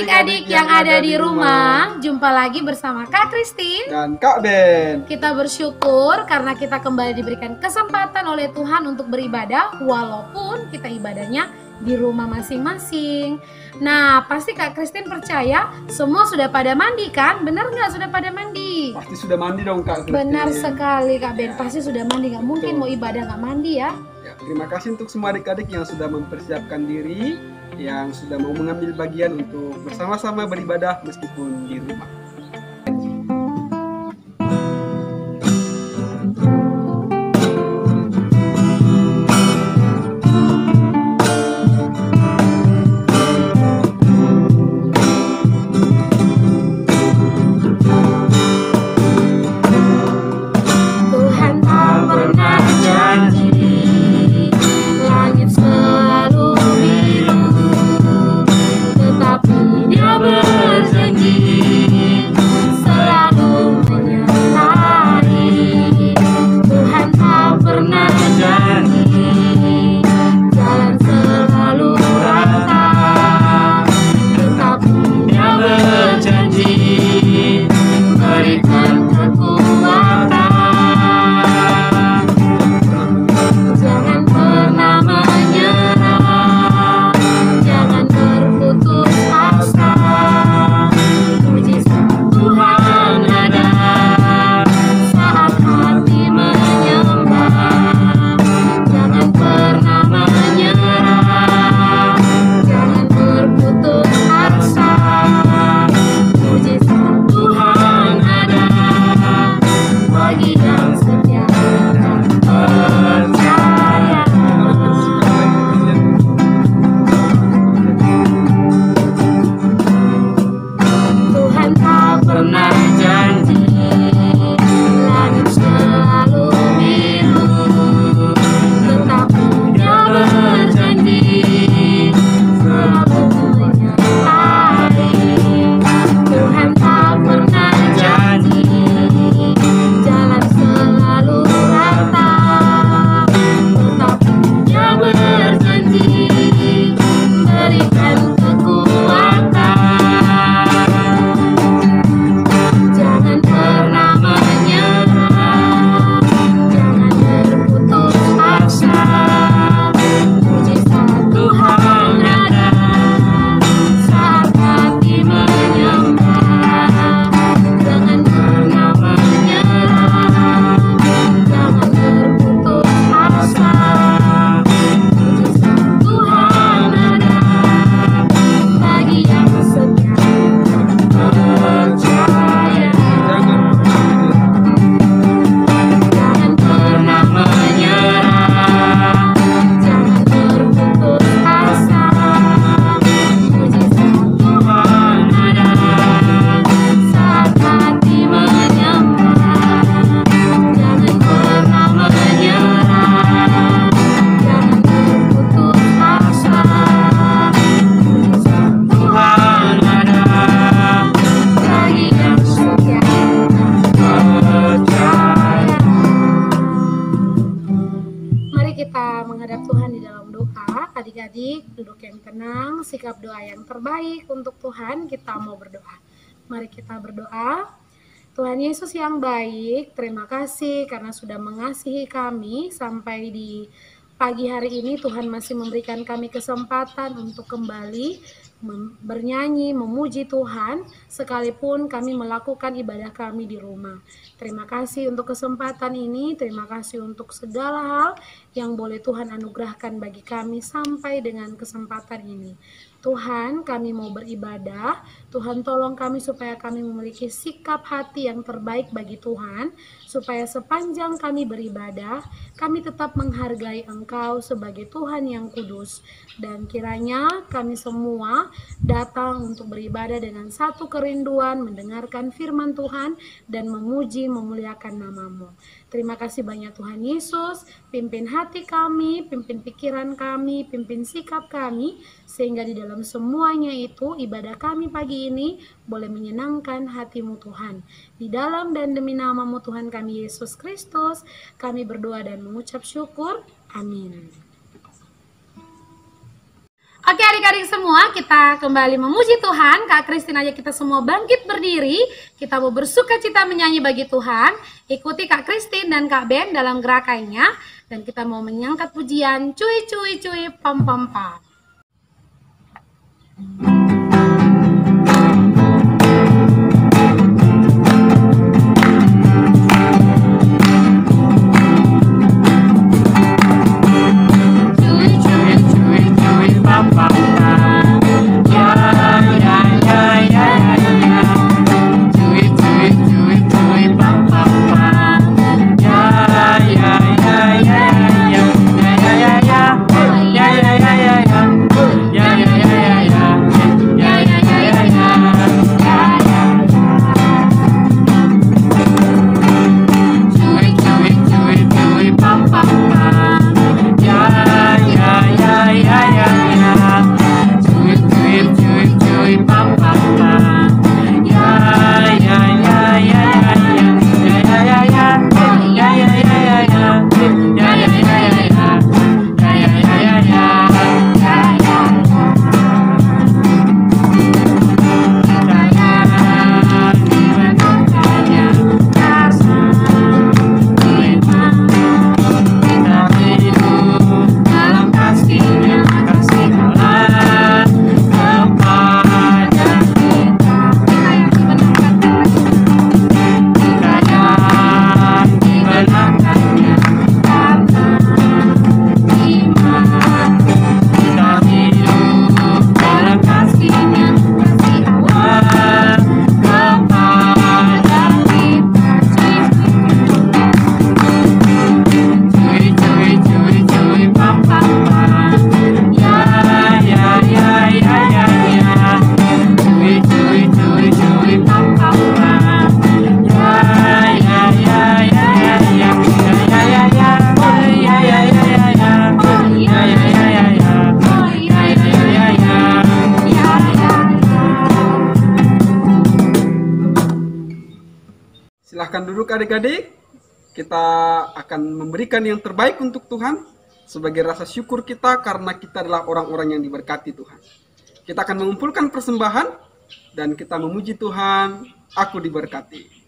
adik-adik yang ada di rumah, jumpa lagi bersama Kak Christine dan Kak Ben. Kita bersyukur karena kita kembali diberikan kesempatan oleh Tuhan untuk beribadah, walaupun kita ibadahnya di rumah masing-masing. Nah, pasti Kak Christine percaya semua sudah pada mandi kan? Bener nggak sudah pada mandi? Pasti sudah mandi dong Kak Christine. Benar sekali Kak Ben, pasti sudah mandi. Nggak mungkin mau ibadah nggak mandi ya. Terima kasih untuk semua adik-adik yang sudah mempersiapkan diri, yang sudah mau mengambil bagian untuk bersama-sama beribadah meskipun di rumah. Adik-adik, duduk yang tenang, sikap doa yang terbaik untuk Tuhan. Kita mau berdoa. Mari kita berdoa. Tuhan Yesus yang baik, terima kasih karena sudah mengasihi kami sampai di pagi hari ini. Tuhan masih memberikan kami kesempatan untuk kembali bernyanyi, memuji Tuhan, sekalipun kami melakukan ibadah kami di rumah. Terima kasih untuk kesempatan ini, terima kasih untuk segala hal yang boleh Tuhan anugerahkan bagi kami sampai dengan kesempatan ini. Tuhan, kami mau beribadah. Tuhan, tolong kami supaya kami memiliki sikap hati yang terbaik bagi Tuhan, supaya sepanjang kami beribadah, kami tetap menghargai Engkau sebagai Tuhan yang kudus. Dan kiranya kami semua datang untuk beribadah dengan satu kerinduan, mendengarkan firman Tuhan, dan memuji, memuliakan nama-Mu. Terima kasih banyak Tuhan Yesus, pimpin hati kami, pimpin pikiran kami, pimpin sikap kami, sehingga di dalam semuanya itu ibadah kami pagi ini boleh menyenangkan hati-Mu Tuhan. Di dalam dan demi nama-Mu Tuhan kami Yesus Kristus, kami berdoa dan mengucap syukur. Amin. Oke adik-adik semua, kita kembali memuji Tuhan. Kak Kristin aja kita semua bangkit berdiri. Kita mau bersuka cita menyanyi bagi Tuhan. Ikuti Kak Kristin dan Kak Ben dalam gerakannya. Dan kita mau menyangkat pujian cuy cuy cuy pam pam pam. Silahkan duduk adik-adik. Kita akan memberikan yang terbaik untuk Tuhan sebagai rasa syukur kita karena kita adalah orang-orang yang diberkati Tuhan. Kita akan mengumpulkan persembahan dan kita memuji Tuhan, aku diberkati.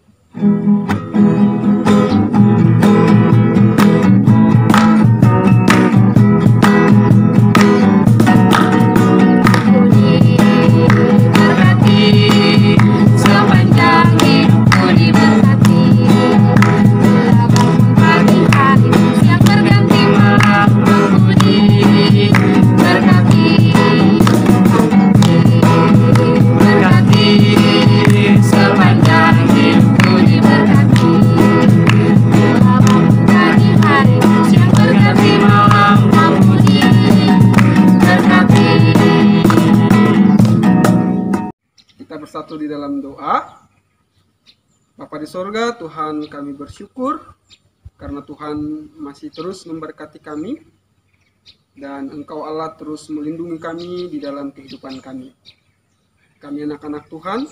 Bersatu di dalam doa. Bapa di sorga, Tuhan kami bersyukur karena Tuhan masih terus memberkati kami dan Engkau Allah terus melindungi kami di dalam kehidupan kami. Kami anak-anak Tuhan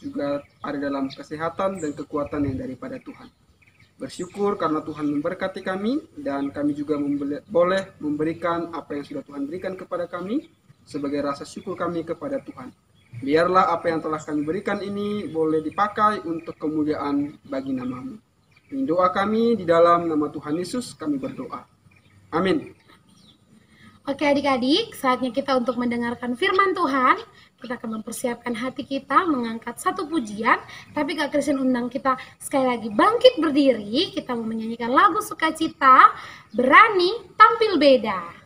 juga ada dalam kesehatan dan kekuatan yang daripada Tuhan. Bersyukur karena Tuhan memberkati kami dan kami juga boleh memberikan apa yang sudah Tuhan berikan kepada kami sebagai rasa syukur kami kepada Tuhan. Biarlah apa yang telah kami berikan ini boleh dipakai untuk kemuliaan bagi nama-Mu. Ini doa kami di dalam nama Tuhan Yesus kami berdoa. Amin. Oke adik-adik, saatnya kita untuk mendengarkan firman Tuhan. Kita akan mempersiapkan hati kita mengangkat satu pujian. Tapi Kak Kristin undang kita sekali lagi bangkit berdiri. Kita mau menyanyikan lagu sukacita, berani tampil beda.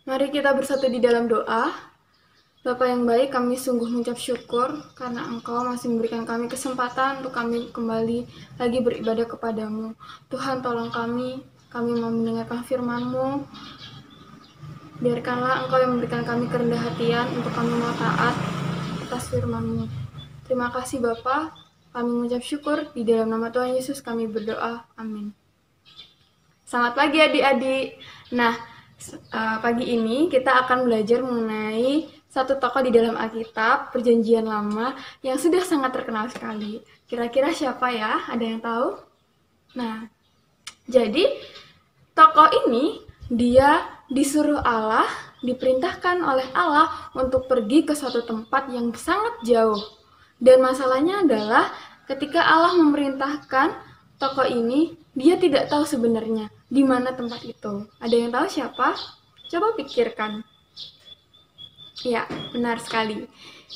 Mari kita bersatu di dalam doa. Bapa yang baik, kami sungguh mengucap syukur karena Engkau masih memberikan kami kesempatan untuk kami kembali lagi beribadah kepadamu. Tuhan, tolong kami mau mendengarkan firman-Mu. Biarkanlah Engkau yang memberikan kami kerendah hatian untuk kami mau taat atas firman-Mu. Terima kasih Bapa, kami mengucap syukur, di dalam nama Tuhan Yesus kami berdoa, amin. Selamat pagi adik-adik. Nah, pagi ini kita akan belajar mengenai satu tokoh di dalam Alkitab, Perjanjian Lama, yang sudah sangat terkenal sekali. Kira-kira siapa ya? Ada yang tahu? Nah, jadi tokoh ini dia disuruh Allah, diperintahkan oleh Allah untuk pergi ke suatu tempat yang sangat jauh. Dan masalahnya adalah ketika Allah memerintahkan tokoh ini, dia tidak tahu sebenarnya di mana tempat itu. Ada yang tahu siapa? Coba pikirkan. Ya, benar sekali.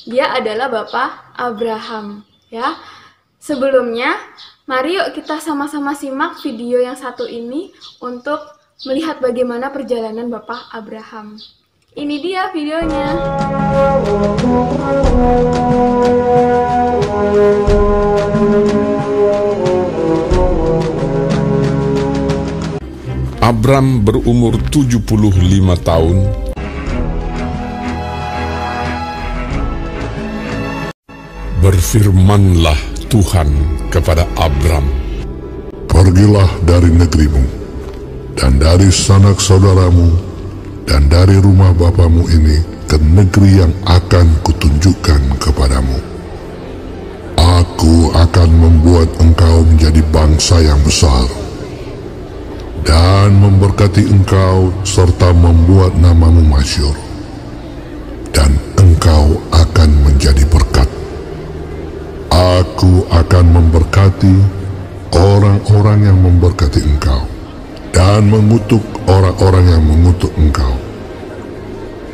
Dia adalah Bapak Abraham, ya. Sebelumnya, mari yuk kita sama-sama simak video yang satu ini untuk melihat bagaimana perjalanan Bapak Abraham. Ini dia videonya. Abram berumur 75 tahun. Berfirmanlah Tuhan kepada Abram, "Pergilah dari negerimu, dan dari sanak saudaramu, dan dari rumah bapamu ini ke negeri yang akan kutunjukkan kepadamu. Aku akan membuat engkau menjadi bangsa yang besar, dan memberkati engkau serta membuat namamu masyhur, dan engkau akan menjadi berkat. Aku akan memberkati orang-orang yang memberkati engkau, dan mengutuk orang-orang yang mengutuk engkau.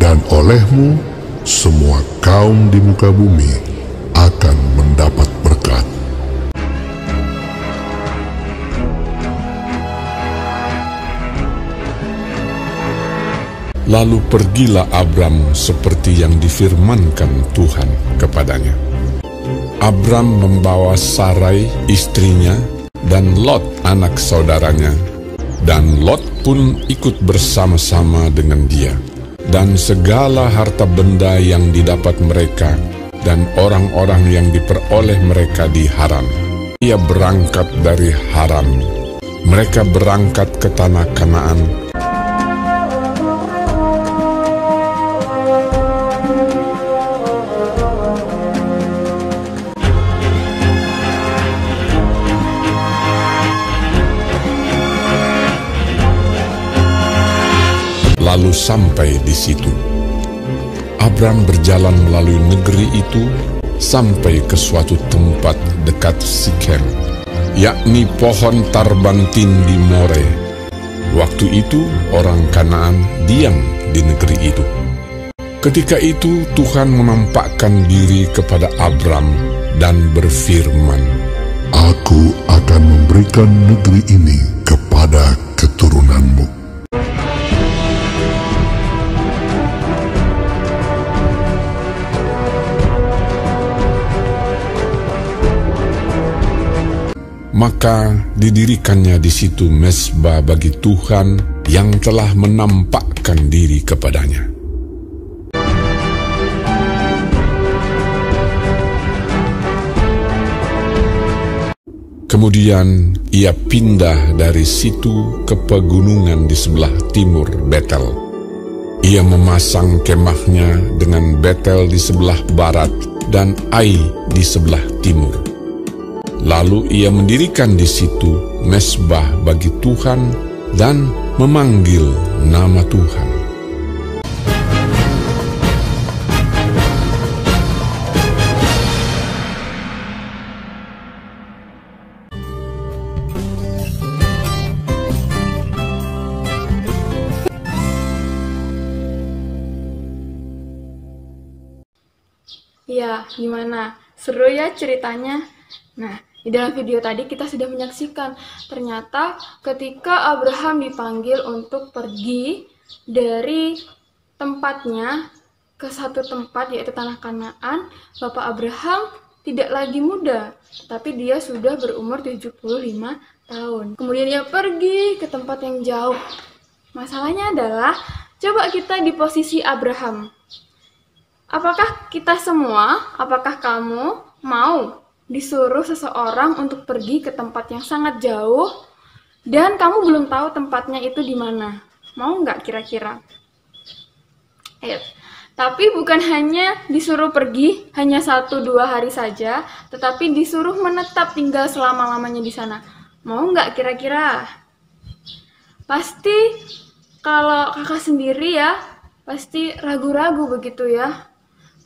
Dan olehmu semua kaum di muka bumi akan mendapat berkat." Lalu pergilah Abram seperti yang difirmankan Tuhan kepadanya. Abram membawa Sarai istrinya dan Lot anak saudaranya, dan Lot pun ikut bersama-sama dengan dia, dan segala harta benda yang didapat mereka dan orang-orang yang diperoleh mereka di Haran. Ia berangkat dari Haran. Mereka berangkat ke tanah Kanaan. Lalu sampai di situ, Abram berjalan melalui negeri itu sampai ke suatu tempat dekat Sikem, yakni pohon tarbantin di More. Waktu itu orang Kanaan diam di negeri itu. Ketika itu Tuhan menampakkan diri kepada Abram dan berfirman, "Aku akan memberikan negeri ini kepada keturunanmu." Maka didirikannya di situ mezbah bagi Tuhan yang telah menampakkan diri kepadanya. Kemudian ia pindah dari situ ke pegunungan di sebelah timur Betel. Ia memasang kemahnya dengan Betel di sebelah barat dan Ai di sebelah timur. Lalu ia mendirikan di situ mezbah bagi Tuhan dan memanggil nama Tuhan. Ya, gimana? Seru ya ceritanya? Nah, di dalam video tadi kita sudah menyaksikan ternyata ketika Abraham dipanggil untuk pergi dari tempatnya ke satu tempat, yaitu tanah Kanaan, Bapak Abraham tidak lagi muda, tapi dia sudah berumur 75 tahun. Kemudian dia pergi ke tempat yang jauh. Masalahnya adalah, coba kita di posisi Abraham. Apakah kita semua, apakah kamu mau disuruh seseorang untuk pergi ke tempat yang sangat jauh dan kamu belum tahu tempatnya itu di mana? Mau nggak kira-kira? Ayo. Tapi bukan hanya disuruh pergi hanya 1-2 hari saja, tetapi disuruh menetap tinggal selama-lamanya di sana. Mau nggak kira-kira? Pasti kalau kakak sendiri ya, pasti ragu-ragu begitu ya.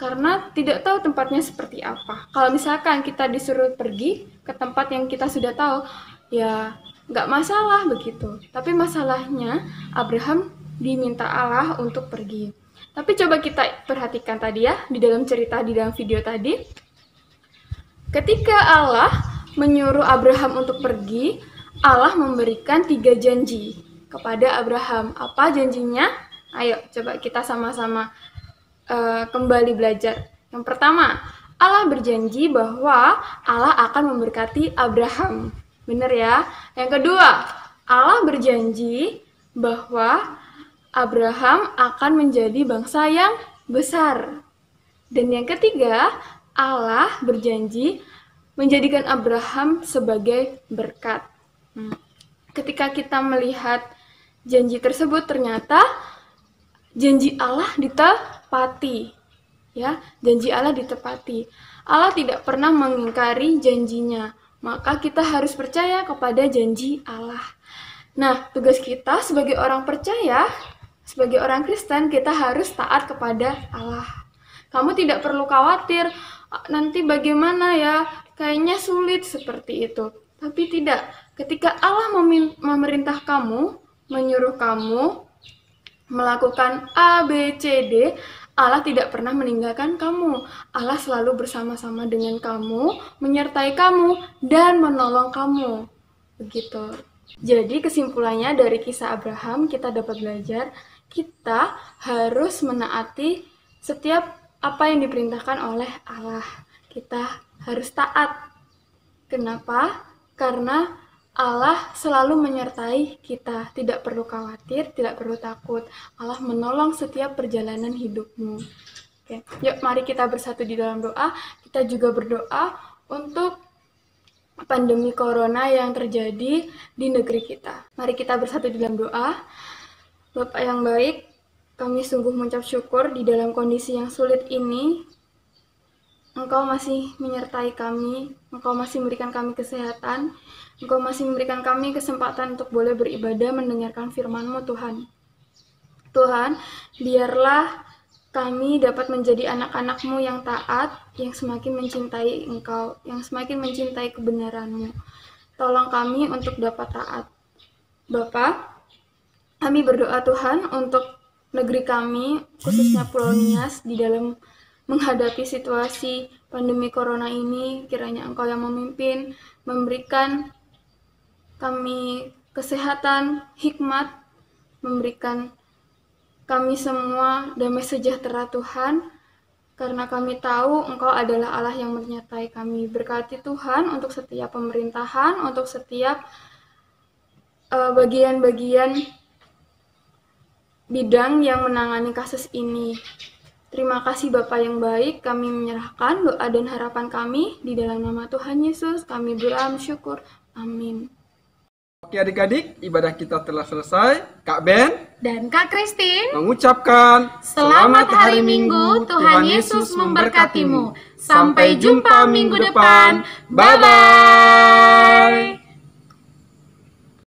Karena tidak tahu tempatnya seperti apa. Kalau misalkan kita disuruh pergi ke tempat yang kita sudah tahu, ya nggak masalah begitu. Tapi masalahnya Abraham diminta Allah untuk pergi. Tapi coba kita perhatikan tadi ya, di dalam cerita, di dalam video tadi. Ketika Allah menyuruh Abraham untuk pergi, Allah memberikan 3 janji kepada Abraham. Apa janjinya? Ayo coba kita sama-sama kembali belajar. Yang pertama, Allah berjanji bahwa Allah akan memberkati Abraham. Benar ya? Yang kedua, Allah berjanji bahwa Abraham akan menjadi bangsa yang besar. Dan yang ketiga, Allah berjanji menjadikan Abraham sebagai berkat. Ketika kita melihat janji tersebut, ternyata janji Allah ditepati. Ya, janji Allah ditepati. Allah tidak pernah mengingkari janjinya. Maka kita harus percaya kepada janji Allah. Nah, tugas kita sebagai orang percaya, sebagai orang Kristen, kita harus taat kepada Allah. Kamu tidak perlu khawatir, nanti bagaimana ya, kayaknya sulit seperti itu. Tapi tidak, ketika Allah memerintah kamu, menyuruh kamu melakukan A, B, C, D, Allah tidak pernah meninggalkan kamu. Allah selalu bersama-sama dengan kamu, menyertai kamu, dan menolong kamu. Begitu. Jadi kesimpulannya dari kisah Abraham, kita dapat belajar, kita harus menaati setiap apa yang diperintahkan oleh Allah. Kita harus taat. Kenapa? Karena Allah selalu menyertai kita. Tidak perlu khawatir, tidak perlu takut. Allah menolong setiap perjalanan hidupmu. Oke. Yuk, mari kita bersatu di dalam doa. Kita juga berdoa untuk pandemi corona yang terjadi di negeri kita. Mari kita bersatu di dalam doa. Bapak yang baik, kami sungguh mengucap syukur di dalam kondisi yang sulit ini. Engkau masih menyertai kami, Engkau masih memberikan kami kesehatan, Engkau masih memberikan kami kesempatan untuk boleh beribadah mendengarkan firman-Mu, Tuhan. Tuhan, biarlah kami dapat menjadi anak-anak-Mu yang taat, yang semakin mencintai Engkau, yang semakin mencintai kebenaran-Mu. Tolong kami untuk dapat taat. Bapa, kami berdoa Tuhan untuk negeri kami, khususnya Pulau Nias, di dalam menghadapi situasi pandemi corona ini. Kiranya Engkau yang memimpin, memberikan kami kesehatan, hikmat, memberikan kami semua damai sejahtera Tuhan, karena kami tahu Engkau adalah Allah yang menyertai kami. Berkati Tuhan untuk setiap pemerintahan, untuk setiap bagian-bagian bidang yang menangani kasus ini. Terima kasih Bapa yang baik, kami menyerahkan doa dan harapan kami di dalam nama Tuhan Yesus, kami berdoa syukur. Amin. Oke adik-adik, ibadah kita telah selesai. Kak Ben Dan Kak Christine, mengucapkan selamat hari Minggu, Tuhan Yesus memberkatimu. Sampai jumpa minggu depan. Bye-bye.